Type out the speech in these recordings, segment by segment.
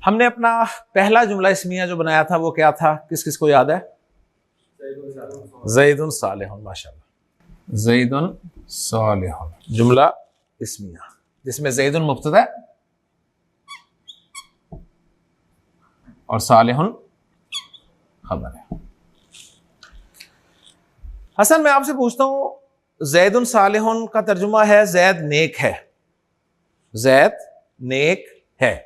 हमने अपना पहला जुमला इस्मिया जो बनाया था वो क्या था, किस किस को याद है? ज़ैदुन सालिहुन, माशाअल्लाह, ज़ैदुन सालिहुन जुमला इस्मिया, जिसमें ज़ैदुन मुब्तदा और सालिहुन खबर है। हसन, मैं आपसे पूछता हूं, ज़ैदुन सालिहुन का तर्जुमा है ज़ैद नेक है, ज़ैद नेक है।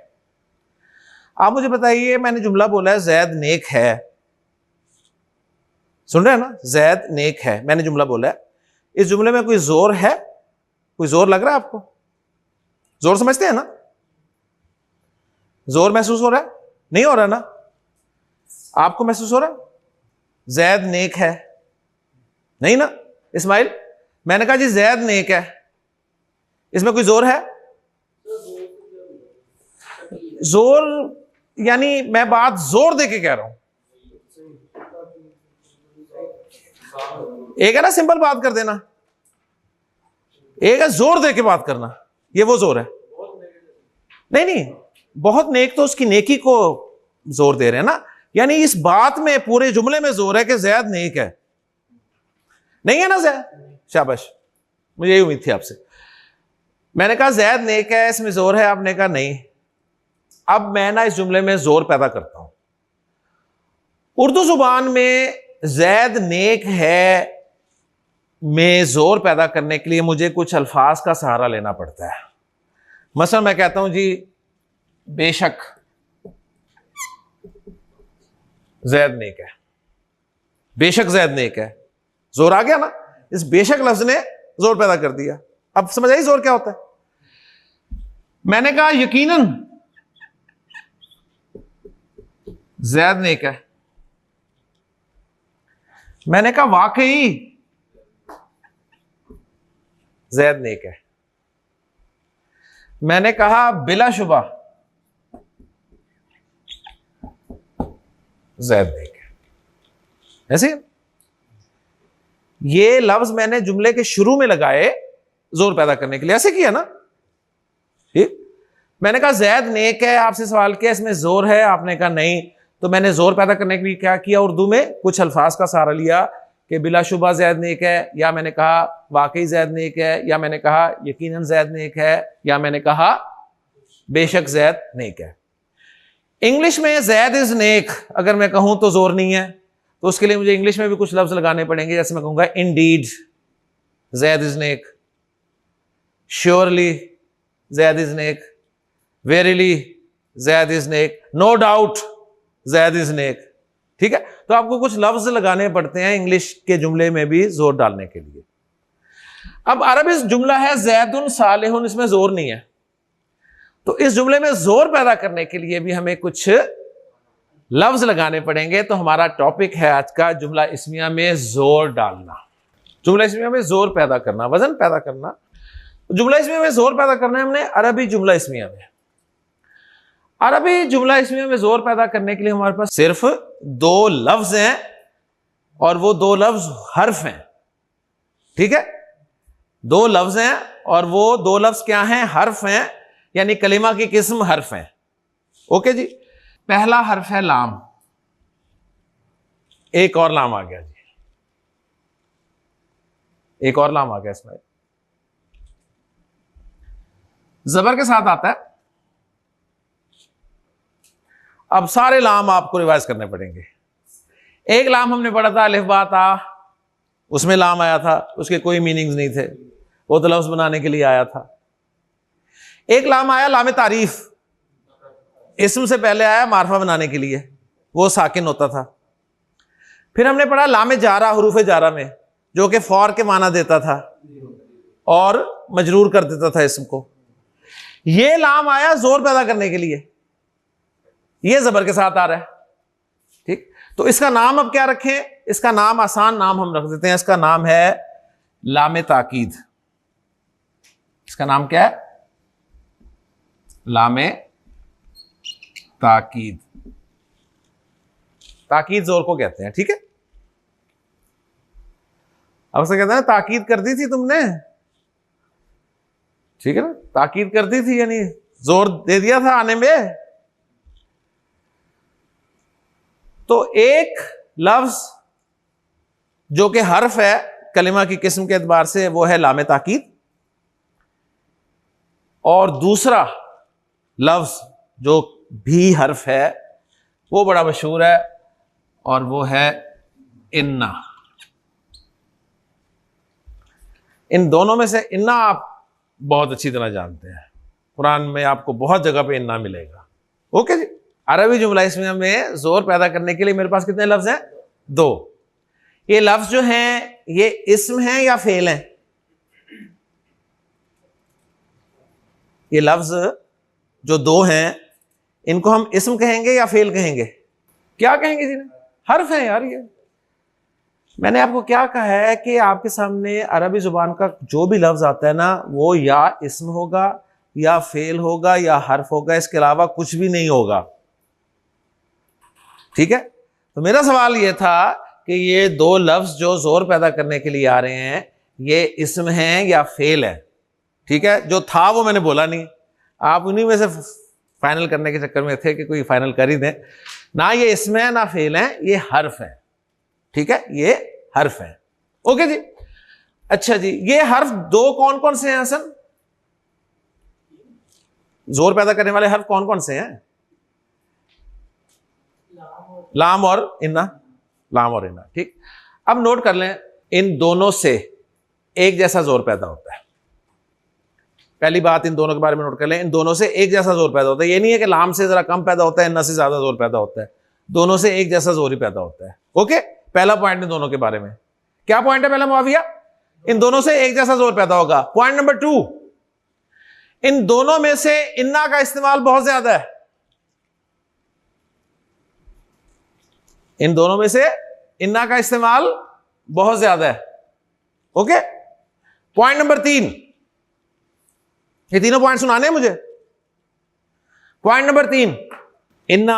आप मुझे बताइए, मैंने जुमला बोला है ज़ैद नेक है, सुन रहे हैं ना, ज़ैद नेक है, मैंने जुमला बोला है। इस जुमले में कोई जोर है? कोई जोर लग रहा है आपको? जोर समझते हैं ना? जोर महसूस हो रहा है? नहीं हो रहा ना? आपको महसूस हो रहा है? ज़ैद नेक है, नहीं ना इस्माइल? मैंने कहा जी ज़ैद नेक है, इसमें कोई जोर है? जोर यानी मैं बात जोर दे के कह रहा हूं। एक है ना सिंपल बात कर देना, एक है जोर दे के बात करना, ये वो जोर है। नहीं नहीं, बहुत नेक तो उसकी नेकी को जोर दे रहे हैं ना, यानी इस बात में पूरे जुमले में जोर है कि ज़ैद नेक है। नहीं है ना ज़ैद? शाबाश, मुझे यही उम्मीद थी आपसे। मैंने कहा ज़ैद नेक है, इसमें जोर है, आपने कहा नहीं। अब मैं ना इस जुमले में जोर पैदा करता हूं। उर्दू जुबान में ज़ैद नेक है में जोर पैदा करने के लिए मुझे कुछ अल्फाज का सहारा लेना पड़ता है। मसलन मैं कहता हूं जी बेशक ज़ैद नेक है, बेशक ज़ैद नेक है, जोर आ गया ना? इस बेशक लफ्ज ने जोर पैदा कर दिया। अब समझ आई जोर क्या होता है? मैंने कहा यकीनन ज़ैद नेक है, मैंने कहा वाकई ज़ैद नेक है, मैंने कहा बिलाशुबा ज़ैद नेक है। ऐसे ये लफ्ज मैंने जुमले के शुरू में लगाए जोर पैदा करने के लिए, ऐसे किया ना? ठीक, मैंने कहा ज़ैद नेक है, आपसे सवाल किया इसमें जोर है, आपने कहा नहीं, तो मैंने जोर पैदा करने के लिए क्या किया? उर्दू में कुछ अल्फाज का सहारा लिया कि बिलाशुबा ज़ैद नेक है, या मैंने कहा वाकई ज़ैद नेक है, या मैंने कहा यकीनन ज़ैद नेक है, या मैंने कहा बेशक ज़ैद नेक है। इंग्लिश में ज़ैद इज नेक अगर मैं कहूं तो जोर नहीं है, तो उसके लिए मुझे इंग्लिश में भी कुछ लफ्ज लगाने पड़ेंगे। जैसे मैं कहूंगा इंडीड ज़ैद इज नेक, श्योरली ज़ैद इज नेक, वेरीली ज़ैद इज नेक, नो डाउट ज़ैद इज नेक। ठीक है, तो आपको कुछ लफ्ज लगाने पड़ते हैं इंग्लिश के जुमले में भी जोर डालने के लिए। अब अरबी जुमला है ज़ैदुन सालिहुन, इसमें जोर नहीं है, तो इस जुमले में जोर पैदा करने के लिए भी हमें कुछ लफ्ज लगाने पड़ेंगे। तो हमारा टॉपिक है आज का जुमला इस्मिया में जोर डालना, जुमला इस्मिया में जोर पैदा करना, वजन पैदा करना। जुमला इस्मिया में जोर पैदा करना है हमने अरबी जुमला इस्मिया में। अरबी जुमला इस्मिया में जोर पैदा करने के लिए हमारे पास सिर्फ दो लफ्ज हैं, और वो दो लफ्ज हर्फ हैं। ठीक है, दो लफ्ज हैं और वो दो लफ्ज क्या हैं? हर्फ हैं, यानी कलिमा की किस्म हर्फ हैं। ओके जी, पहला हर्फ है लाम, एक और लाम आ गया जी, एक और लाम आ गया इसमें, जबर के साथ आता है। अब सारे लाम आपको रिवाइज करने पड़ेंगे। एक लाम हमने पढ़ा था अलिफ बा ता, उसमें लाम आया था, उसके कोई मीनिंग्स नहीं थे, वो तो लफ्ज बनाने के लिए आया था। एक लाम आया लाम तारीफ, इसम से पहले आया मारफा बनाने के लिए, वो साकिन होता था। फिर हमने पढ़ा लाम जारा, हुरूफ जारा में, जो कि फौर के माना देता था और मजरूर कर देता था इसम को। ये लाम आया जोर पैदा करने के लिए, ये जबर के साथ आ रहा है। ठीक, तो इसका नाम अब क्या रखें? इसका नाम आसान नाम हम रख देते हैं, इसका नाम है लाम ताकीद। इसका नाम क्या है? लाम ताकीद। ताकीद जोर को कहते हैं। ठीक है, अब से कहते हैं ताकीद कर दी थी तुमने, ठीक है ना, ताकीद कर दी थी यानी जोर दे दिया था आने में। तो एक लफ्ज जो कि हर्फ है कलिमा की किस्म के एतबार से, वो है लाम ताकीद, और दूसरा लफ्ज जो भी हर्फ है वो बड़ा मशहूर है, और वो है इन्ना। इन दोनों में से इन्ना आप बहुत अच्छी तरह जानते हैं, कुरान में आपको बहुत जगह पे इन्ना मिलेगा। ओके जी। अरबी जुमला इस्मिया में जोर पैदा करने के लिए मेरे पास कितने लफ्ज हैं? 2। ये लफ्ज जो हैं ये इस्म हैं या फेल हैं? ये लफ्ज जो 2 हैं इनको हम इस्म कहेंगे या फेल कहेंगे? क्या कहेंगे जी? हर्फ है यार। ये मैंने आपको क्या कहा है कि आपके सामने अरबी जुबान का जो भी लफ्ज आता है ना, वो या इस्म होगा या फेल होगा या हर्फ होगा, इसके अलावा कुछ भी नहीं होगा। ठीक है। तो मेरा सवाल ये था कि ये 2 लफ्ज जो जोर पैदा करने के लिए आ रहे हैं, ये इस्म हैं या फेल है? ठीक है। जो था वो मैंने बोला नहीं, आप उन्हीं में से फाइनल करने के चक्कर में थे कि कोई फाइनल कर ही दें। ना ये इस्म है ना फेल है, ये हर्फ है। ठीक है, ये हर्फ है। ओके जी। अच्छा जी, ये हर्फ 2 कौन कौन से हैं हसन? जोर पैदा करने वाले हर्फ कौन कौन से हैं? लाम और इन्ना। लाम और इन्ना। ठीक। अब नोट कर लें, इन दोनों से एक जैसा जोर पैदा होता है। पहली बात इन दोनों के बारे में नोट कर लें, इन दोनों से एक जैसा जोर पैदा होता है। ये नहीं है कि लाम से जरा कम पैदा होता है, इन्ना से ज्यादा जोर पैदा होता है। दोनों से एक जैसा जोर ही पैदा होता है। ओके। पहला पॉइंट इन दोनों के बारे में क्या पॉइंट है? पहला मुआविया, इन दोनों से एक जैसा जोर पैदा होगा। पॉइंट नंबर 2, इन दोनों में से इन्ना का इस्तेमाल बहुत ज्यादा है। इन दोनों में से इन्ना का इस्तेमाल बहुत ज्यादा है। ओके। पॉइंट नंबर 3, ये तीनों पॉइंट सुनाने हैं मुझे। पॉइंट नंबर 3, इन्ना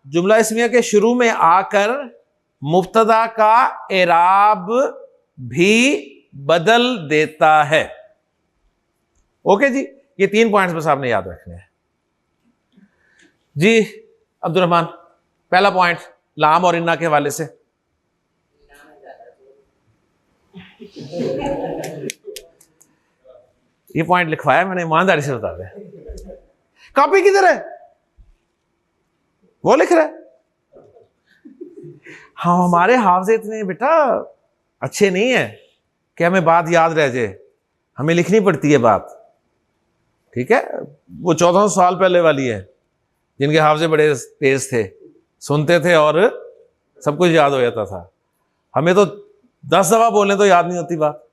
जुमला इस्मिया के शुरू में आकर मुब्तदा का एराब भी बदल देता है। ओके जी। ये 3 पॉइंट्स बस आपने याद रखने हैं जी। अब्दुर्रहमान, पहला पॉइंट लाम और इन्ना के हवाले से। ये पॉइंट लिखवाया मैंने, ईमानदारी से बता दें। कॉपी किधर है? वो लिख रहा है। हाँ, हमारे हाफजे इतने बेटा अच्छे नहीं है कि हमें बात याद रह जाए, हमें लिखनी पड़ती है बात। ठीक है। वो 1400 साल पहले वाली है, जिनके हाफजे बड़े तेज थे, सुनते थे और सब कुछ याद हो जाता था। हमें तो 10 दफा बोलने तो याद नहीं होती बात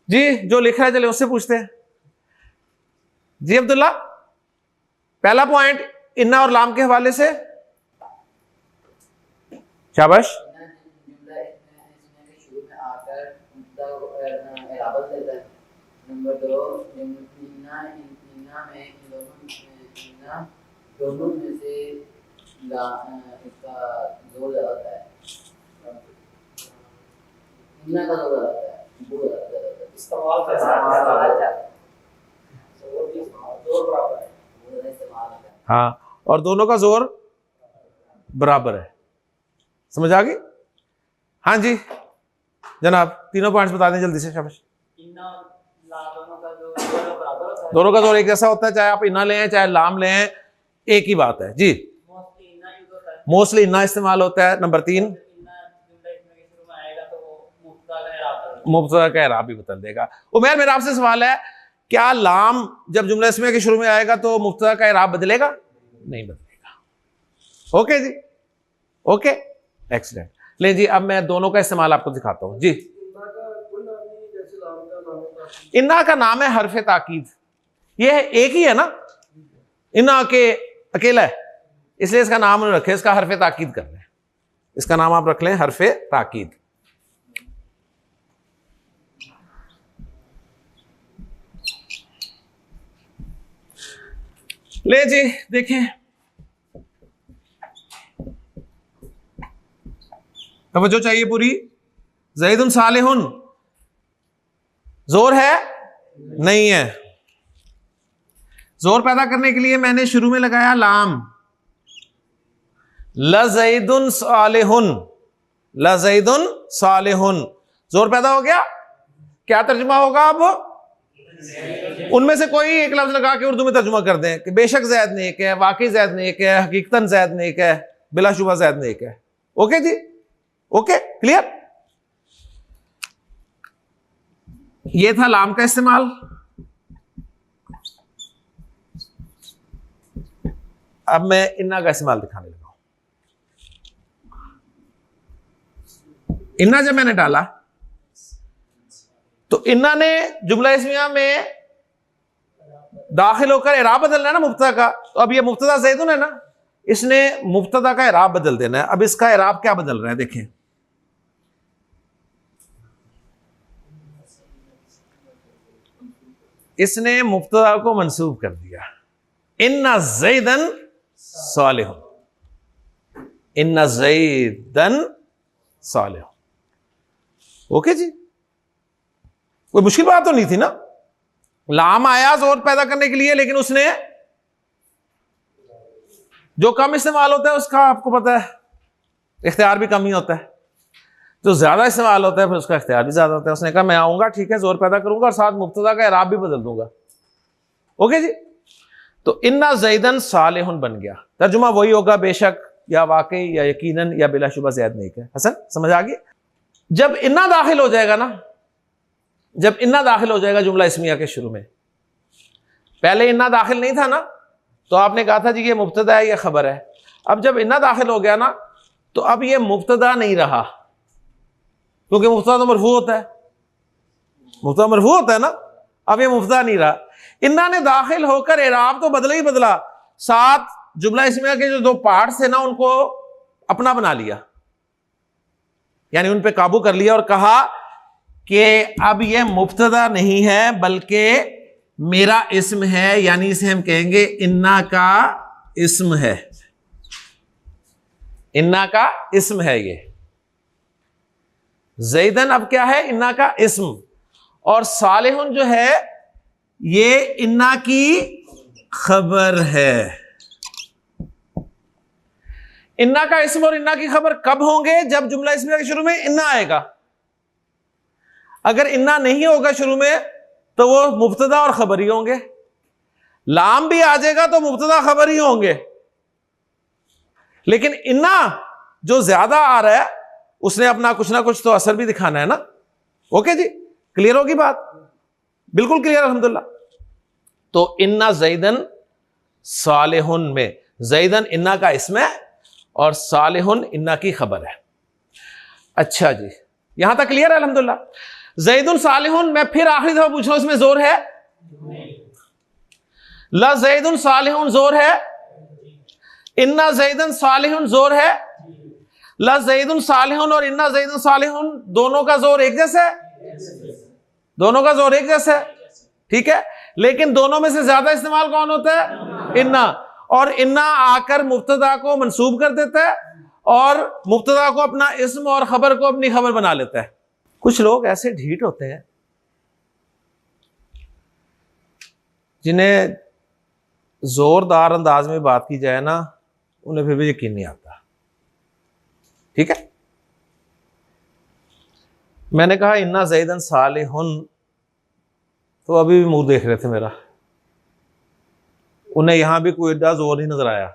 जी। जो लिख रहा है चले उससे पूछते हैं जी। अब्दुल्ला, पहला पॉइंट इन्ना और लाम के हवाले से। शाबाश। नंबर 2, इन्ना में दोनों में से इसका जोर ज्यादा होता है। इन्ना का जोर ज्यादा होता है, वो ज्यादा होता है। इस्तेमाल जोर बराबर है, वो इस्तेमाल है। हाँ, और दोनों का जोर बराबर है। समझ आ गई? हाँ जी जनाब, तीनों पॉइंट्स बता दें जल्दी से। शाबाश। दोनों का जोर एक जैसा होता है, चाहे आप इन्ना लें चाहे लाम लें, एक ही बात है जी। मोस्टली इन्ना इस्तेमाल होता है। नंबर 3, मुब्तदा का एराब भी बदल देगा। उमैर, मेरा आपसे सवाल है, क्या लाम जब जुमला इस्मिया के शुरू में आएगा तो मुब्तदा का एराब बदलेगा? नहीं बदलेगा। ओके जी। Okay, excellent. ले जी, अब मैं दोनों का इस्तेमाल आपको दिखाता हूं जी। इन्ना का नाम है हरफ ताकीद। ये है, एक ही है ना, इन्ना के अकेला है, इसलिए इसका नाम नहीं रखे, इसका हरफ ताकीद कर लें। इसका नाम आप रख लें हरफ ताकीद। ले जी देखें, तवज्जो चाहिए पूरी। ज़ैदुन सालिहुन जोर है? नहीं है। जोर पैदा करने के लिए मैंने शुरू में लगाया लाम। लज़ैदुन सालिहुन, लज़ैदुन सालिहुन, जोर पैदा हो गया। क्या तर्जुमा होगा अब? उनमें से कोई एक लफ्ज लगा के उर्दू में तर्जुमा कर दें कि बेशक जैद नेक है, वाकई जैद नेक है, हकीकतन जैद नेक है, बिलाशुबा जैद नेक है। ओके जी, ओके, क्लियर। ये था लाम का इस्तेमाल। अब मैं इन्ना का इस्तेमाल दिखाने लगा। इन्ना जब मैंने डाला तो इन्ना ने जुमला इस्मिया में दाखिल होकर इराब बदलना है ना मुब्तदा का। तो अब ये मुब्तदा ज़ैदुन है ना, इसने मुब्तदा का इराब बदल देना है। अब इसका इराब क्या बदल रहा है देखें। इसने मुब्तदा को मंसूब कर दिया, इन्ना ज़ैदन सालिहुन, इन्ना ज़ैदन सालिहुन। ओके जी, कोई मुश्किल बात तो नहीं थी ना। लाम आया जोर पैदा करने के लिए, लेकिन उसने जो कम इस्तेमाल होता है उसका आपको पता है इख्तियार भी कम ही होता है, जो ज्यादा इस्तेमाल होता है फिर उसका इख्तियार भी ज्यादा होता है। उसने कहा मैं आऊंगा, ठीक है, जोर पैदा करूंगा और साथ मुब्तदा का इराब भी बदल दूंगा। ओके जी, तो इन्ना ज़ैदन सालिहुन बन गया। तर्जुमा वही होगा, बेशक या वाकई या यकीनन या बिलाशुबा ज़ैद नेक है। हसन, समझ आ गई। जब इन्ना दाखिल हो जाएगा ना, जब इन्ना दाखिल हो जाएगा जुमला इस्मिया के शुरू में, पहले इन्ना दाखिल नहीं था ना, तो आपने कहा था जी ये मुब्तदा है, ये खबर है। अब जब इन्ना दाखिल हो गया ना, तो अब ये मुब्तदा नहीं रहा, क्योंकि मुब्तदा तो मरफू होता है, मुब्तदा मरफू होता है ना। अब ये मुब्तदा नहीं रहा। इन्ना ने दाखिल होकर इराब तो बदला ही बदला, साथ जुमला इस्मिया के जो दो पार्ट्स थे ना उनको अपना बना लिया, यानी उन पे काबू कर लिया और कहा कि अब यह मुब्तदा नहीं है बल्कि मेरा इस्म है, यानी इसे हम कहेंगे इन्ना का इस्म है, इन्ना का इस्म है। ये ज़ैदन अब क्या है? इन्ना का इस्म। और सालिहुन जो है ये इन्ना की खबर है। इन्ना का इस्म और इन्ना की खबर कब होंगे? जब जुमला इस्मिया के शुरू में इन्ना आएगा। अगर इन्ना नहीं होगा शुरू में तो वो मुब्तदा और खबर ही होंगे। लाम भी आ जाएगा तो मुब्तदा खबर ही होंगे, लेकिन इन्ना जो ज्यादा आ रहा है उसने अपना कुछ ना कुछ तो असर भी दिखाना है ना। ओके जी, क्लियर होगी बात? बिल्कुल क्लियर, अल्हम्दुलिल्लाह। तो इन्ना ज़ैदन सालिहुन में ज़ैदन इन्ना का इस्म है और सालिहुन इन्ना की खबर है। अच्छा जी, यहां तक क्लियर है? अल्हम्दुलिल्लाह। ज़ैदुन सालिहुन, मैं फिर आखिरी दफा पूछ रहा हूं, इसमें जोर है? ला ज़ैदुन सालिहुन जोर है? इन्ना ज़ैदन सालिहुन जोर है? ला ज़ैदुन सालिहुन और इन्ना ज़ैदुन सालिहुन दोनों का जोर एक जैसा है? दोनों का जोर एक जैसा है, ठीक है। लेकिन दोनों में से ज्यादा इस्तेमाल कौन होता है? इन्ना। और इन्ना आकर मुब्तदा को मंसूब कर देता है और मुब्तदा को अपना इस्म और खबर को अपनी खबर बना लेता है। कुछ लोग ऐसे ढीठ होते हैं जिन्हें जोरदार अंदाज में बात की जाए ना, उन्हें फिर भी यकीन नहीं आता, ठीक है। मैंने कहा इन्ना ज़ैदन सालिहुन, तो अभी भी मुंह देख रहे थे मेरा, उन्हें यहां भी कोई एडा जोर नहीं नजर आया।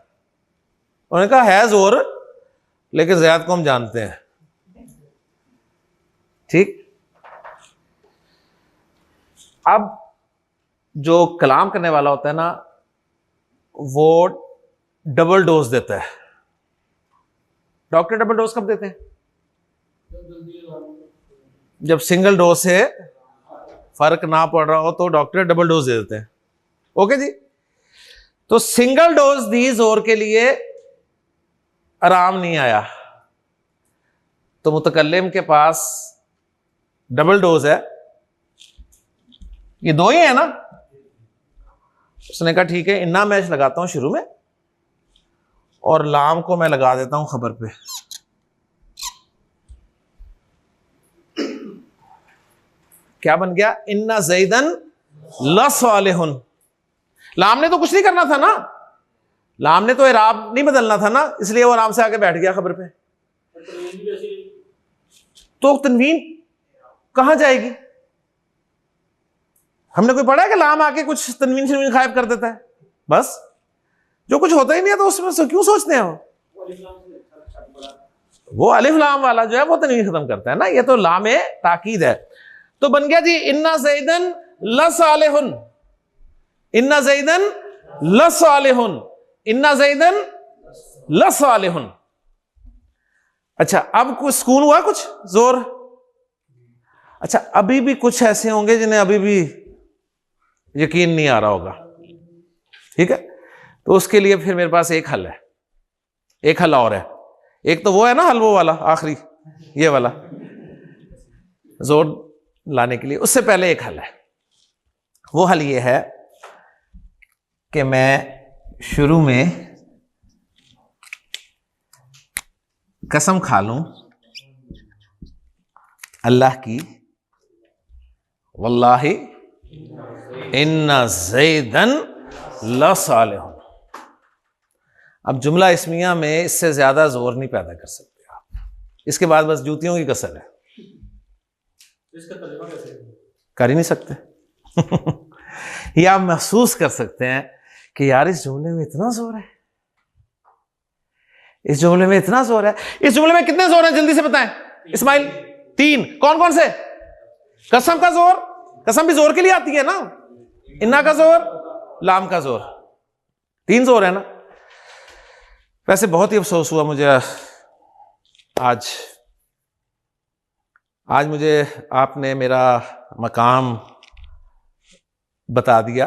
उन्होंने कहा है जोर, लेकिन ज़ैद को हम जानते हैं, ठीक। अब जो कलाम करने वाला होता है ना, वो डबल डोज देता है। डॉक्टर डबल डोज कब देते हैं? जब सिंगल डोज से फर्क ना पड़ रहा हो तो डॉक्टर डबल डोज दे देते हैं। ओके जी, तो सिंगल डोज दी जोर के लिए, आराम नहीं आया, तो मुतकल्लिम के पास डबल डोज है, ये दो ही है ना। उसने कहा ठीक है, इन्ना मैच लगाता हूं शुरू में और लाम को मैं लगा देता हूं खबर पे। क्या बन गया? इन्ना ज़ैदन लसालिहुन। लाम ने तो कुछ नहीं करना था ना, लाम ने तो इराब नहीं बदलना था ना, इसलिए वो आराम से आके बैठ गया खबर पे। तो तनवीन कहां जाएगी? हमने कोई पढ़ा है कि लाम आके कुछ तनवीन शनवीन गायब कर देता है? बस जो कुछ होता ही नहीं है तो उसमें से क्यों सोचते हैं वो अलिफ लाम वाला जो है वो तनवीन खत्म करता है ना, ये तो लामे ताकीद है। तो बन गया जी इन्ना ज़ैदन लसालिहुन, इन्ना ज़ैदन लसालिहुन, इन्ना ज़ैदन लसालिहुन। अच्छा अब कुछ सुकून हुआ, कुछ जोर? अच्छा अभी भी कुछ ऐसे होंगे जिन्हें अभी भी यकीन नहीं आ रहा होगा, ठीक है? तो उसके लिए फिर मेरे पास एक हल है, एक हल और है। एक तो वो है ना हल वो वाला आखिरी, ये वाला जोर लाने के लिए। उससे पहले एक हल है, वो हल ये है कि मैं शुरू में कसम खा लूं अल्लाह की, वल्लाहि इन्ना ज़ैदन लसालिहुन। अब जुमला इस्मिया में इससे ज्यादा जोर नहीं पैदा कर सकते आप, इसके बाद बस जूतियों की कसर है, इसका तर्जुमा कैसे कर ही नहीं सकते। या आप महसूस कर सकते हैं कि यार इस जुमले में इतना जोर है, इस जुमले में इतना जोर है। इस जुमले में कितने जोर हैं जल्दी से बताएं इस्माइल? 3। कौन कौन से? कसम का जोर, कसम भी जोर के लिए आती है ना, इन्ना का जोर, लाम का जोर, 3 जोर है ना। वैसे बहुत ही अफसोस हुआ मुझे आज मुझे आपने मेरा मकाम बता दिया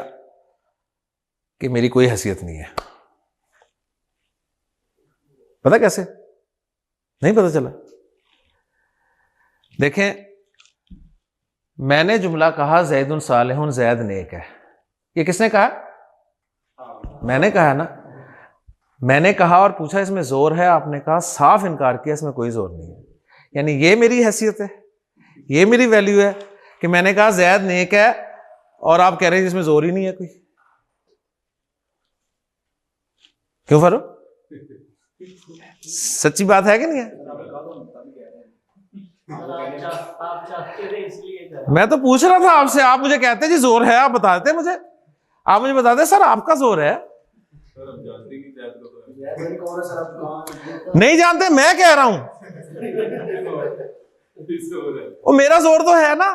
कि मेरी कोई हैसियत नहीं है। पता कैसे? नहीं पता चला। देखें, मैंने जुमला कहा ज़ैदुन सालिहुन, ज़ैद नेक है। ये किसने कहा? मैंने कहा ना। मैंने कहा और पूछा इसमें जोर है, आपने कहा साफ इनकार किया इसमें कोई जोर नहीं है। यानी ये मेरी हैसियत है, ये मेरी वैल्यू है कि मैंने कहा ज़ैद नेक है और आप कह रहे हैं इसमें जोर ही नहीं है कोई। क्यों फारूक? सच्ची बात है कि नहीं है? मैं तो पूछ रहा था आपसे, आप मुझे कहते जी जोर है, आप बता देते मुझे, आप मुझे बताते सर आपका जोर है। नहीं जानते, मैं कह रहा हूं वो मेरा जोर तो है ना।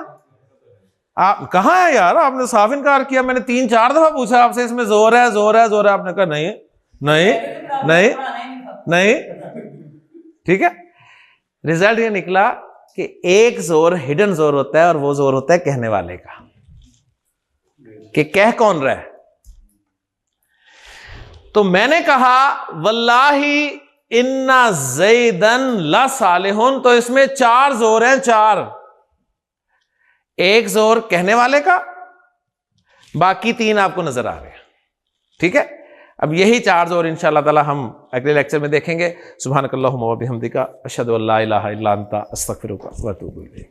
आप कहां है यार? आपने साफ इनकार किया। मैंने 3-4 दफा पूछा आपसे इसमें जोर है, जोर है, जोर है, आपने कहा नहीं नहीं नहीं नहीं। ठीक है, रिजल्ट ये निकला कि एक जोर हिडन जोर होता है और वो जोर होता है कहने वाले का, कि कह कौन रहा है। तो मैंने कहा वल्लाही इन्ना ज़ैदन लसालिहुन, तो इसमें 4 जोर हैं, 4। एक जोर कहने वाले का, बाकी 3 आपको नजर आ रहे हैं। ठीक है, अब यही 4 जोर इंशाअल्लाह ताला हम अगले लेक्चर में देखेंगे। सुब्हानकल्लाहुम्मा व बिहम्दिका अशहदु अल्ला इलाहा इल्ला अंता अस्तगफिरुका व अतूबु इलैक।